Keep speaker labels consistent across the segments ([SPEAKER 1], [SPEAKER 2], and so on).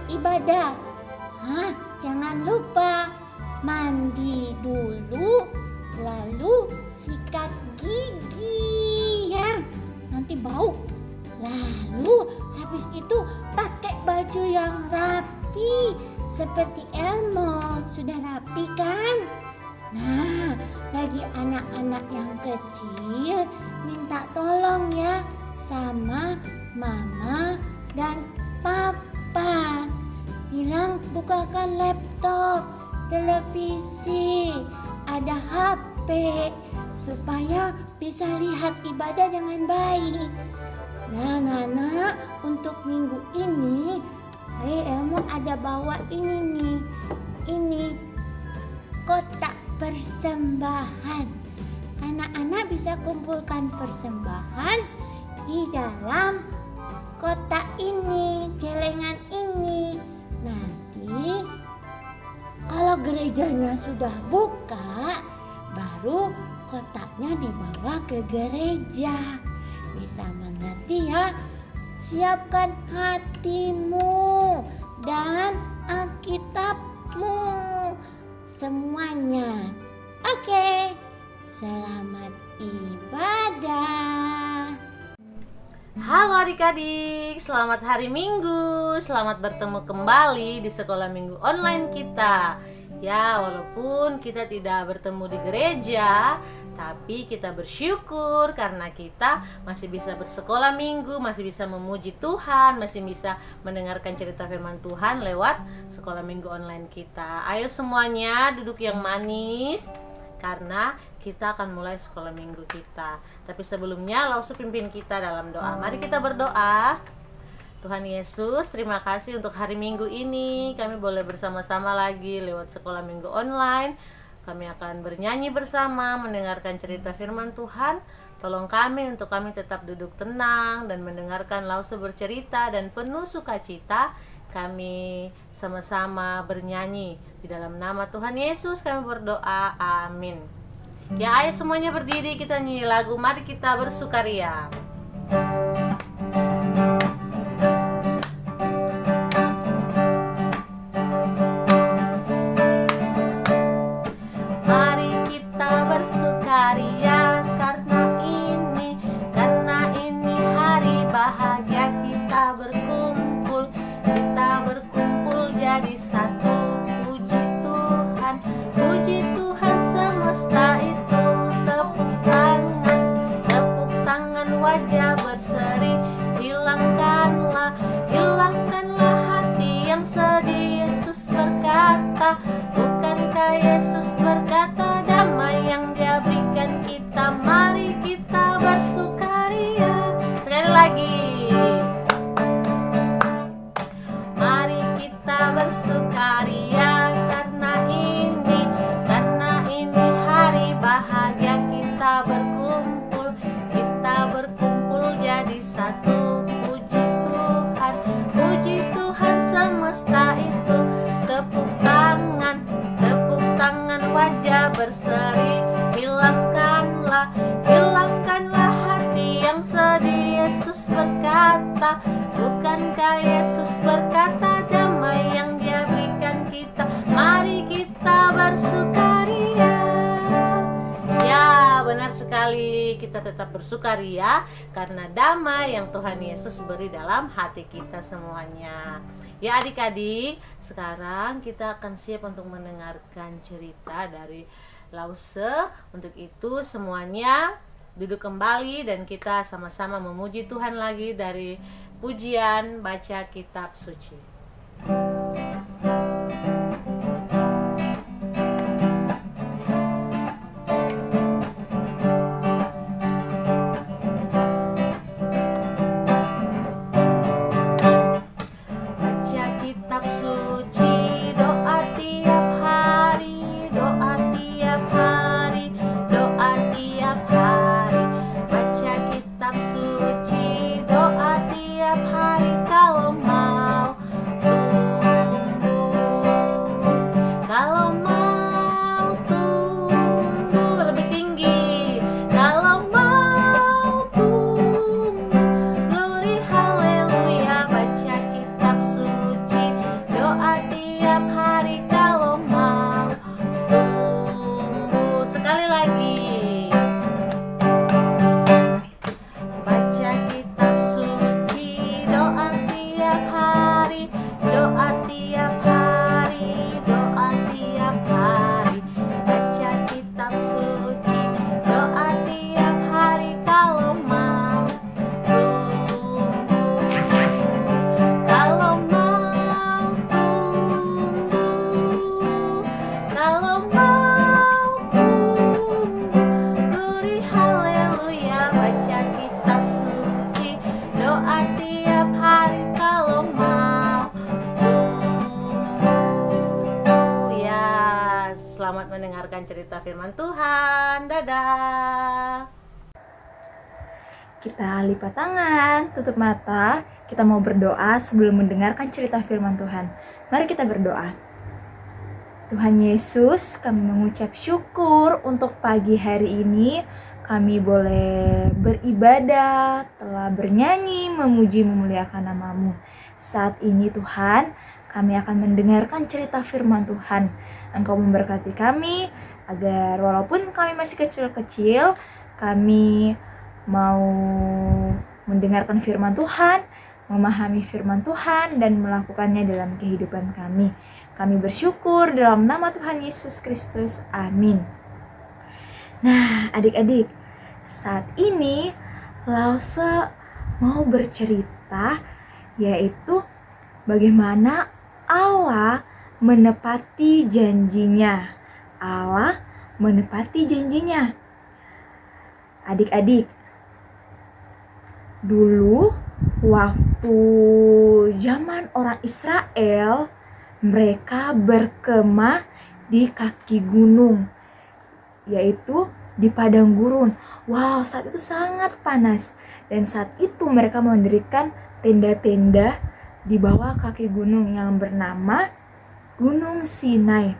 [SPEAKER 1] ibadah. Jangan lupa mandi dulu, lalu sikat gigi ya, nanti bau. Lalu habis itu pakai baju yang rapi seperti Elmo. Sudah rapi kan? Nah, bagi anak-anak yang kecil minta tolong ya sama mama dan papa. Bilang bukakan laptop, televisi, ada HP supaya bisa lihat ibadah dengan baik. Nah, Nana, untuk minggu ini Elmo ada bawa ini nih. Ini kotak persembahan. Anak-anak bisa kumpulkan persembahan di dalam kotak ini, celengan ini. Nanti kalau gerejanya sudah buka, baru kotaknya dibawa ke gereja. Bisa mengerti ya? Siapkan hatimu dan Alkitabmu semuanya. Oke, selamat ibadah.
[SPEAKER 2] Halo adik-adik, selamat hari Minggu. Selamat bertemu kembali di sekolah minggu online kita. Ya, walaupun kita tidak bertemu di gereja, tapi kita bersyukur karena kita masih bisa bersekolah minggu, masih bisa memuji Tuhan, masih bisa mendengarkan cerita firman Tuhan lewat sekolah minggu online kita. Ayo semuanya duduk yang manis, karena kita akan mulai sekolah minggu kita. Tapi sebelumnya Lause pimpin kita dalam doa. Mari kita berdoa. Tuhan Yesus, terima kasih untuk hari Minggu ini. Kami boleh bersama-sama lagi lewat sekolah minggu online. Kami akan bernyanyi bersama, mendengarkan cerita firman Tuhan. Tolong kami untuk kami tetap duduk tenang dan mendengarkan Lause bercerita dan penuh sukacita. Kami sama-sama bernyanyi. Di dalam nama Tuhan Yesus kami berdoa, amin. Ya, ayo semuanya berdiri, kita nyanyi lagu Mari Kita Bersukaria. Mari kita bersukaria karena ini hari bahagia. Kita berkumpul jadi satu. Puji Tuhan semesta itu. Tepuk tangan wajah berseri. Hilangkanlah hati yang sedih. Yesus berkata, bukankah Yesus berkata, damai yang Dia berikan kita. Mari kita bersukaria. Sekali lagi. Mari kita bersukaria karena ini hari bahagia. Kita berkumpul jadi satu. Puji Tuhan semesta itu. Tepuk tangan wajah berseri. Hilangkanlah hati yang sedih. Yesus berkata, bukankah Yesus berkata, damai yang Dia berikan kita. Mari kita bersukaria. Ya, benar sekali, kita tetap bersukaria karena damai yang Tuhan Yesus beri dalam hati kita semuanya. Ya adik-adik, sekarang kita akan siap untuk mendengarkan cerita dari Lause. Untuk itu semuanya duduk kembali dan kita sama-sama memuji Tuhan lagi dari pujian baca kitab suci. Baca kitab suci, doa tiap hari, doa tiap hari, doa tiap hari. Baca kitab suci, doa tiap hari kalau mau tumbuh. Kalau mau tumbuh lebih tinggi. Kalau mau tumbuh, glory haleluya. Baca kitab suci, Selamat mendengarkan cerita firman Tuhan. Dadah.
[SPEAKER 3] Kita lipat tangan, tutup mata. Kita mau berdoa sebelum mendengarkan cerita firman Tuhan. Mari kita berdoa. Tuhan Yesus, kami mengucap syukur untuk pagi hari ini. Kami boleh beribadah, telah bernyanyi, memuji, memuliakan nama-Mu. Saat ini Tuhan, kami akan mendengarkan cerita firman Tuhan. Engkau memberkati kami, agar walaupun kami masih kecil-kecil, kami mau mendengarkan firman Tuhan, memahami firman Tuhan, dan melakukannya dalam kehidupan kami. Kami bersyukur dalam nama Tuhan Yesus Kristus. Amin. Nah, adik-adik, saat ini Lause mau bercerita, yaitu bagaimana Allah menepati janjinya. Allah menepati janjinya. Adik-adik, dulu waktu zaman orang Israel, mereka berkemah di kaki gunung, yaitu di padang gurun. Wow, saat itu sangat panas, dan saat itu mereka mendirikan tenda-tenda di bawah kaki gunung yang bernama Gunung Sinai.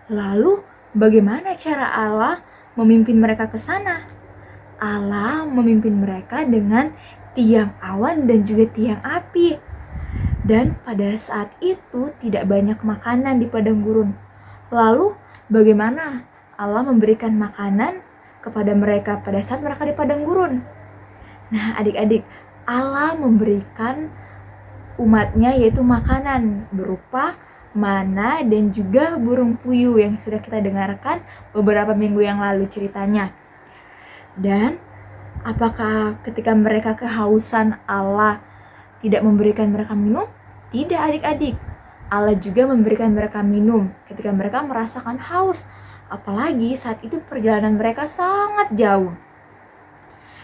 [SPEAKER 3] Lalu bagaimana cara Allah memimpin mereka ke sana? Allah memimpin mereka dengan tiang awan dan juga tiang api. Dan pada saat itu tidak banyak makanan di padang gurun. Lalu bagaimana Allah memberikan makanan kepada mereka pada saat mereka di padang gurun? Nah, adik-adik, Allah memberikan umatnya yaitu makanan berupa mana dan juga burung puyuh yang sudah kita dengarkan beberapa minggu yang lalu ceritanya. Dan apakah ketika mereka kehausan Allah tidak memberikan mereka minum? Tidak, adik-adik. Allah juga memberikan mereka minum ketika mereka merasakan haus. Apalagi saat itu perjalanan mereka sangat jauh.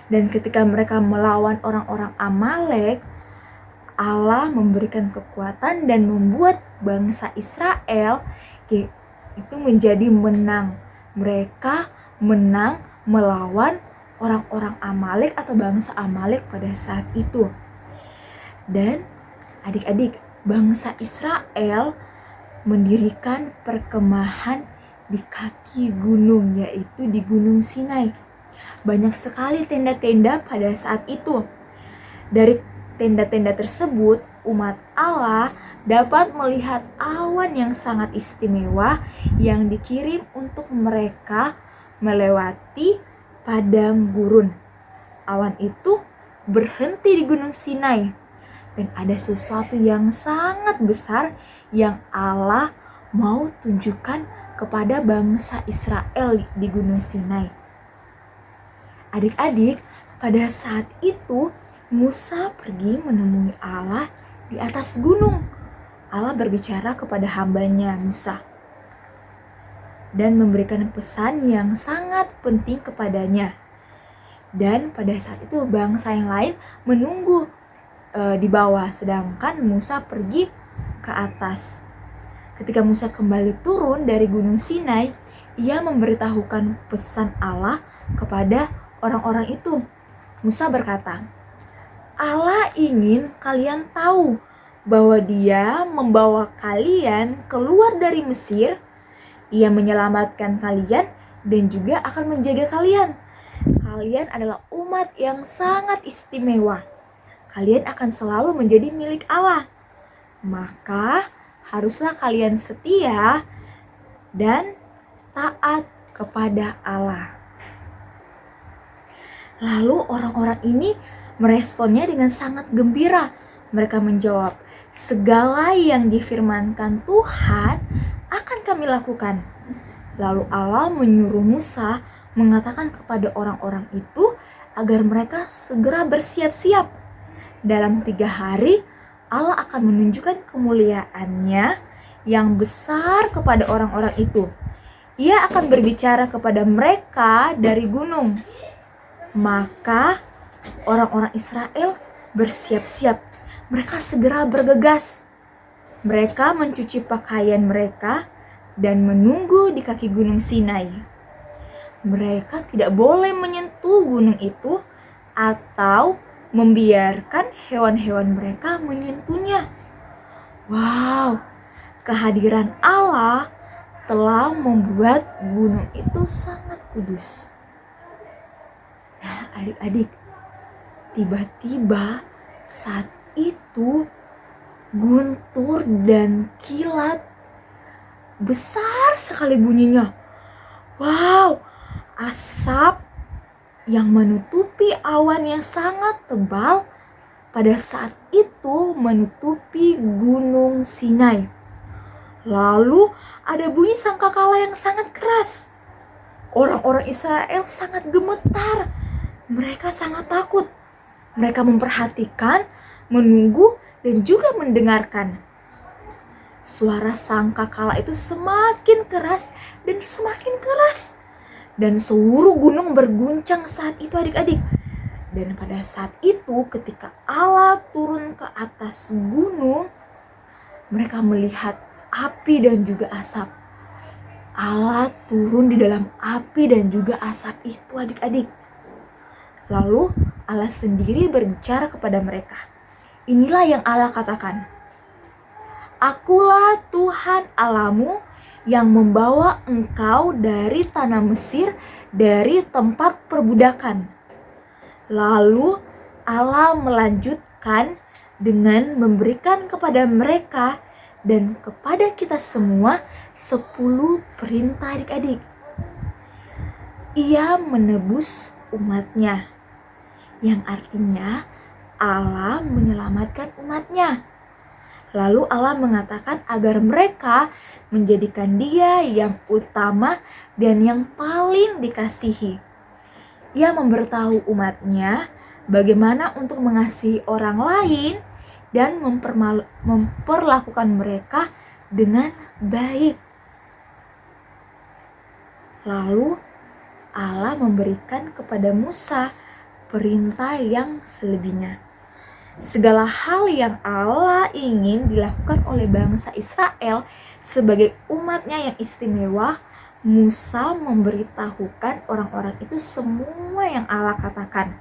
[SPEAKER 3] Dan ketika mereka melawan orang-orang Amalek, Allah memberikan kekuatan dan membuat bangsa Israel itu menjadi menang. Mereka menang melawan orang-orang Amalek atau bangsa Amalek pada saat itu. Dan adik-adik, bangsa Israel mendirikan perkemahan di kaki gunung, yaitu di Gunung Sinai. Banyak sekali tenda-tenda pada saat itu. Dari tenda-tenda tersebut, umat Allah dapat melihat awan yang sangat istimewa yang dikirim untuk mereka melewati padang gurun. Awan itu berhenti di Gunung Sinai, dan ada sesuatu yang sangat besar yang Allah mau tunjukkan kepada bangsa Israel di Gunung Sinai. Adik-adik, pada saat itu Musa pergi menemui Allah di atas gunung. Allah berbicara kepada hambanya Musa dan memberikan pesan yang sangat penting kepadanya. Dan pada saat itu bangsa yang lain menunggu di bawah, sedangkan Musa pergi ke atas. Ketika Musa kembali turun dari Gunung Sinai, ia memberitahukan pesan Allah kepada orang-orang itu. Musa berkata, Allah ingin kalian tahu bahwa Dia membawa kalian keluar dari Mesir. Ia menyelamatkan kalian dan juga akan menjaga kalian. Kalian adalah umat yang sangat istimewa. Kalian akan selalu menjadi milik Allah. Maka haruslah kalian setia dan taat kepada Allah. Lalu orang-orang ini meresponnya dengan sangat gembira. Mereka menjawab, segala yang difirmankan Tuhan akan kami lakukan. Lalu Allah menyuruh Musa mengatakan kepada orang-orang itu agar mereka segera bersiap-siap. Dalam 3 hari Allah akan menunjukkan kemuliaannya yang besar kepada orang-orang itu. Ia akan berbicara kepada mereka dari gunung. Maka orang-orang Israel bersiap-siap. Mereka segera bergegas. Mereka mencuci pakaian mereka, dan menunggu di kaki gunung Sinai. Mereka tidak boleh menyentuh gunung itu atau membiarkan hewan-hewan mereka menyentuhnya. Wow, kehadiran Allah telah membuat gunung itu sangat kudus. Nah, adik-adik, tiba-tiba saat itu guntur dan kilat besar sekali bunyinya. Wow, asap yang menutupi awan yang sangat tebal pada saat itu menutupi gunung Sinai. Lalu ada bunyi sangkakala yang sangat keras. Orang-orang Israel sangat gemetar. Mereka sangat takut. Mereka memperhatikan, menunggu, dan juga mendengarkan. Suara sangkakala itu semakin keras dan semakin keras. Dan seluruh gunung berguncang saat itu adik-adik. Dan pada saat itu ketika Allah turun ke atas gunung, mereka melihat api dan juga asap. Allah turun di dalam api dan juga asap itu adik-adik. Lalu Allah sendiri berbicara kepada mereka. Inilah yang Allah katakan. Akulah Tuhan Allahmu yang membawa engkau dari tanah Mesir, dari tempat perbudakan. Lalu Allah melanjutkan dengan memberikan kepada mereka dan kepada kita semua 10 perintah adik-adik. Ia menebus umatnya, yang artinya Allah menyelamatkan umatnya. Lalu Allah mengatakan agar mereka menjadikan Dia yang utama dan yang paling dikasihi. Ia memberitahu umatnya bagaimana untuk mengasihi orang lain dan memperlakukan mereka dengan baik. Lalu Allah memberikan kepada Musa perintah yang selebihnya. Segala hal yang Allah ingin dilakukan oleh bangsa Israel sebagai umatnya yang istimewa, Musa memberitahukan orang-orang itu semua yang Allah katakan.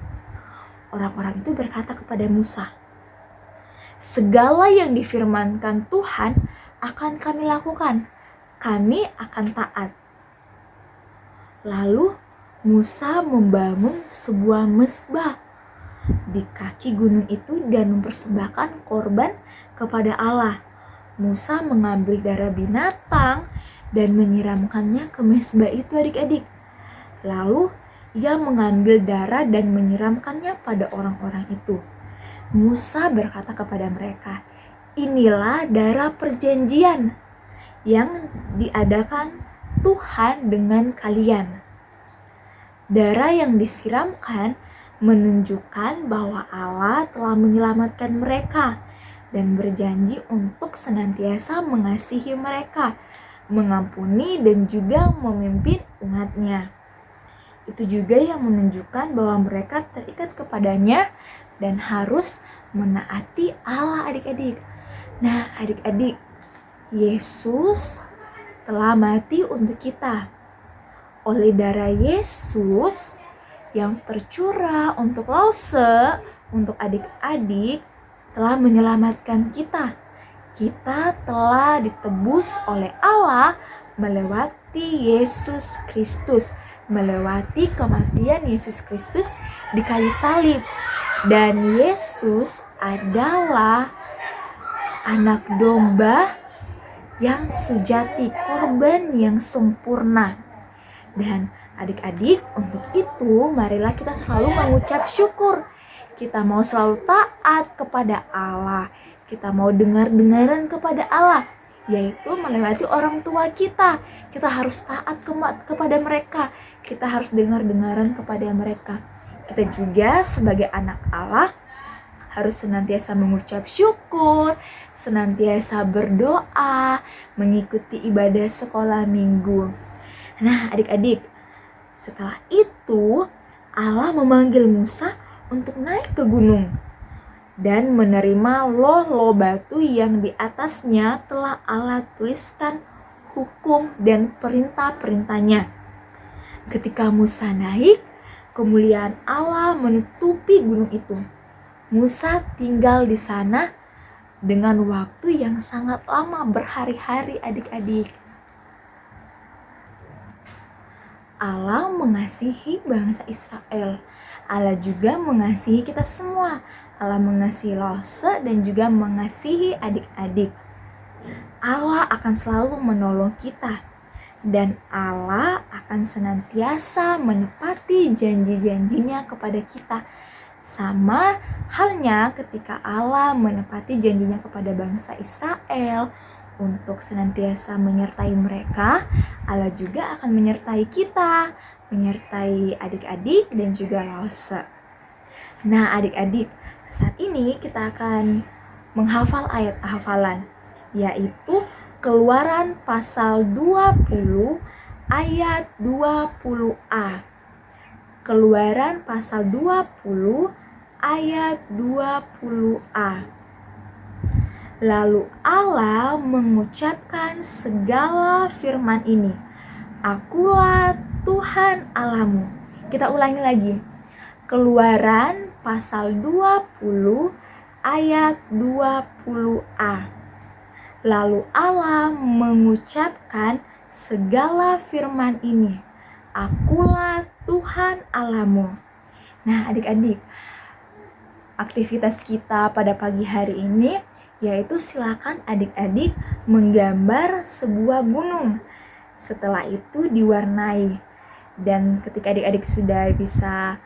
[SPEAKER 3] Orang-orang itu berkata kepada Musa, segala yang difirmankan Tuhan akan kami lakukan, kami akan taat. Lalu Musa membangun sebuah mezbah di kaki gunung itu dan mempersembahkan korban kepada Allah. Musa mengambil darah binatang dan menyiramkannya ke mezbah itu adik-adik. Lalu ia mengambil darah dan menyiramkannya pada orang-orang itu. Musa berkata kepada mereka, inilah darah perjanjian yang diadakan Tuhan dengan kalian. Darah yang disiramkan menunjukkan bahwa Allah telah menyelamatkan mereka dan berjanji untuk senantiasa mengasihi mereka, mengampuni dan juga memimpin umatnya. Itu juga yang menunjukkan bahwa mereka terikat kepadanya dan harus menaati Allah adik-adik. Nah adik-adik, Yesus telah mati untuk kita. Oleh darah Yesus yang tercurah untuk Lause, untuk adik-adik, telah menyelamatkan kita. Kita telah ditebus oleh Allah melewati Yesus Kristus, melewati kematian Yesus Kristus di kayu salib. Dan Yesus adalah anak domba yang sejati, korban yang sempurna. Dan adik-adik, untuk itu marilah kita selalu mengucap syukur. Kita mau selalu taat kepada Allah. Kita mau dengar-dengaran kepada Allah, yaitu melewati orang tua kita. Kita harus taat kepada mereka. Kita harus dengar-dengaran kepada mereka. Kita juga sebagai anak Allah harus senantiasa mengucap syukur, senantiasa berdoa, mengikuti ibadah sekolah minggu. Nah adik-adik, setelah itu Allah memanggil Musa untuk naik ke gunung dan menerima loh batu yang di atasnya telah Allah tuliskan hukum dan perintah-perintahnya. Ketika Musa naik, kemuliaan Allah menutupi gunung itu. Musa tinggal di sana dengan waktu yang sangat lama, berhari-hari adik-adik. Allah mengasihi bangsa Israel. Allah juga mengasihi kita semua. Allah mengasihi Lose dan juga mengasihi adik-adik. Allah akan selalu menolong kita. Dan Allah akan senantiasa menepati janji-janjinya kepada kita. Sama halnya ketika Allah menepati janjinya kepada bangsa Israel untuk senantiasa menyertai mereka, Allah juga akan menyertai kita, menyertai adik-adik dan juga Lose. Nah adik-adik, saat ini kita akan menghafal ayat hafalan, yaitu Keluaran pasal 20 ayat 20a. Keluaran pasal 20 ayat 20a. Lalu Allah mengucapkan segala firman ini, Akulah Tuhan Allahmu. Kita ulangi lagi. Keluaran pasal 20 ayat 20a. Lalu Allah mengucapkan segala firman ini, Akulah Tuhan Allahmu. Nah adik-adik, aktivitas kita pada pagi hari ini yaitu silakan adik-adik menggambar sebuah gunung. Setelah itu diwarnai. Dan ketika adik-adik sudah bisa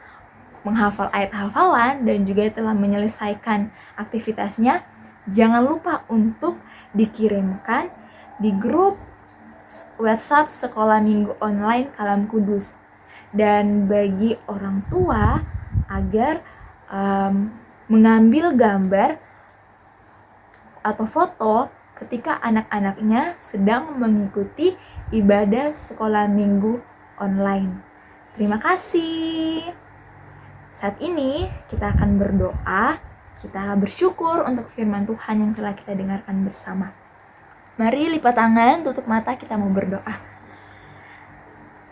[SPEAKER 3] menghafal ayat hafalan dan juga telah menyelesaikan aktivitasnya, jangan lupa untuk dikirimkan di grup WhatsApp Sekolah Minggu Online Kalam Kudus. Dan bagi orang tua agar mengambil gambar atau foto ketika anak-anaknya sedang mengikuti ibadah sekolah minggu online. Terima kasih. Saat ini kita akan berdoa, kita bersyukur untuk firman Tuhan yang telah kita dengarkan bersama. Mari lipat tangan, tutup mata, kita mau berdoa.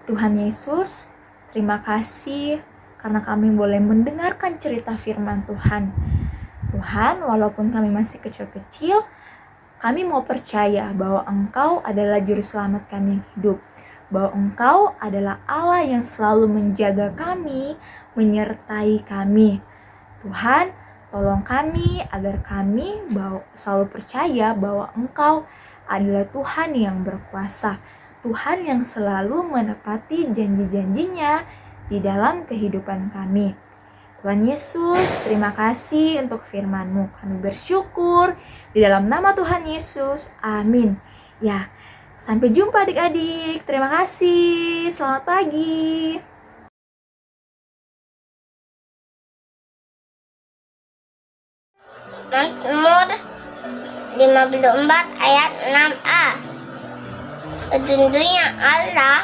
[SPEAKER 3] Tuhan Yesus, terima kasih karena kami boleh mendengarkan cerita firman Tuhan. Tuhan, walaupun kami masih kecil-kecil, kami mau percaya bahwa Engkau adalah Juru Selamat kami yang hidup. Bahwa Engkau adalah Allah yang selalu menjaga kami, menyertai kami. Tuhan, tolong kami agar kami selalu percaya bahwa Engkau adalah Tuhan yang berkuasa. Tuhan yang selalu menepati janji-janjinya di dalam kehidupan kami. Tuhan Yesus, terima kasih untuk firman-Mu. Kami bersyukur di dalam nama Tuhan Yesus. Amin. Ya, sampai jumpa adik-adik. Terima kasih. Selamat pagi.
[SPEAKER 1] Mazmur 54 ayat 6a. Sesungguhnya Allah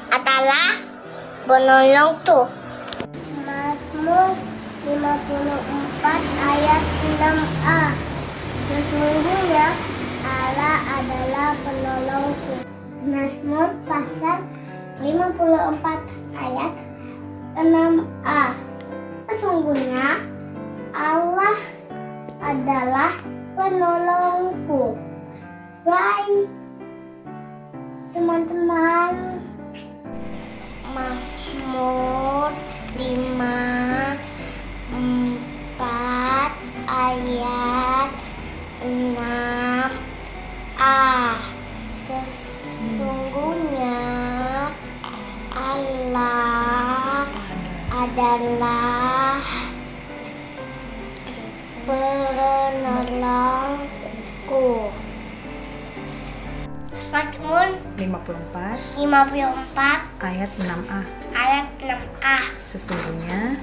[SPEAKER 1] adalah penolongku. Mazmur 54 ayat 6a. Sesungguhnya Allah adalah penolongku. Mazmur pasal 54 ayat 6a. Sesungguhnya Allah adalah penolongku. Baik teman-teman, Mazmur 54 ayat 6a. Sesungguhnya Allah adalah penolongku. Mazmur 54
[SPEAKER 3] ayat 6a.
[SPEAKER 1] ayat 6a.
[SPEAKER 3] Sesungguhnya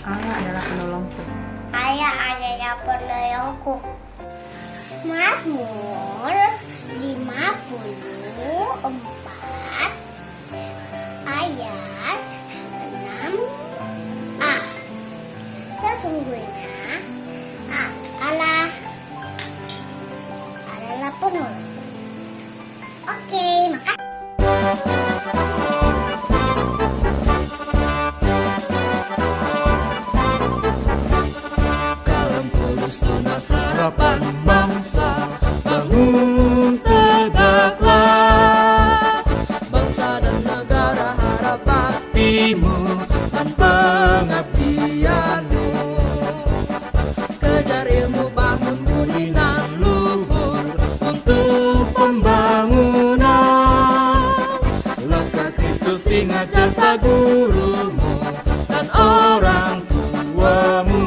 [SPEAKER 3] Allah adalah penolongku.
[SPEAKER 1] Allah adalah penolongku. Mazmur 54 ayat 6a. Sesungguhnya
[SPEAKER 4] jasa gurumu dan orang tuamu.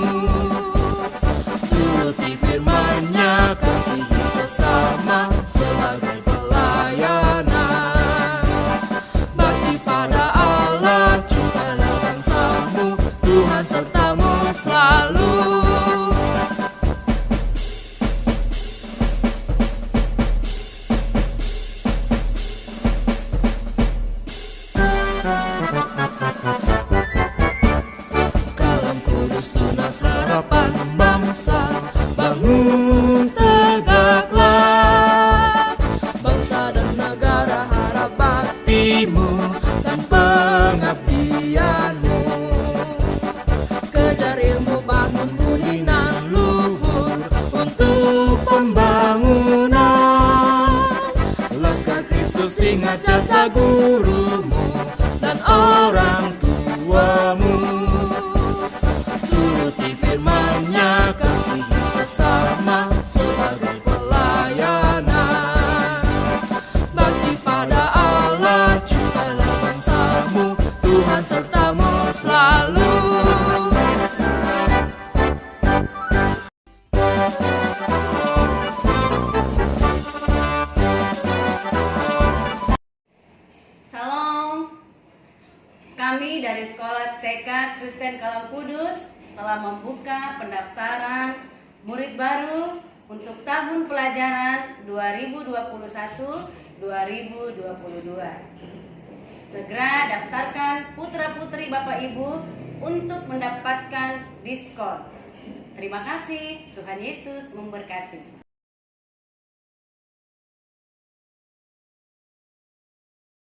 [SPEAKER 4] Turuti firman-Nya, kasihi sesama sebagai pelayanan. Bakti pada Allah, cintalah bangsamu, Tuhan sertamu selalu. Kalam kudus tunas harapan bangsa, bangun tegaklah. Bangsa dan negara harap baktimu dan pengabdianmu. Kejar ilmu, bangun budi nan luhur untuk pembangunan. Laskar Kristus, ingat jasa gurumu dan orang tuamu. Turuti firman-Nya, kasihi sesama sebagai pelayanan. Bakti pada Allah, cintalah bangsamu, Tuhan sertamu selalu.
[SPEAKER 5] Salam. Kami dari Sekolah TK Kristen Kalam Kudus telah membuka pendaftaran murid baru untuk tahun pelajaran 2021-2022. Segera daftarkan putra-putri Bapak Ibu untuk mendapatkan diskon. Terima kasih, Tuhan Yesus memberkati.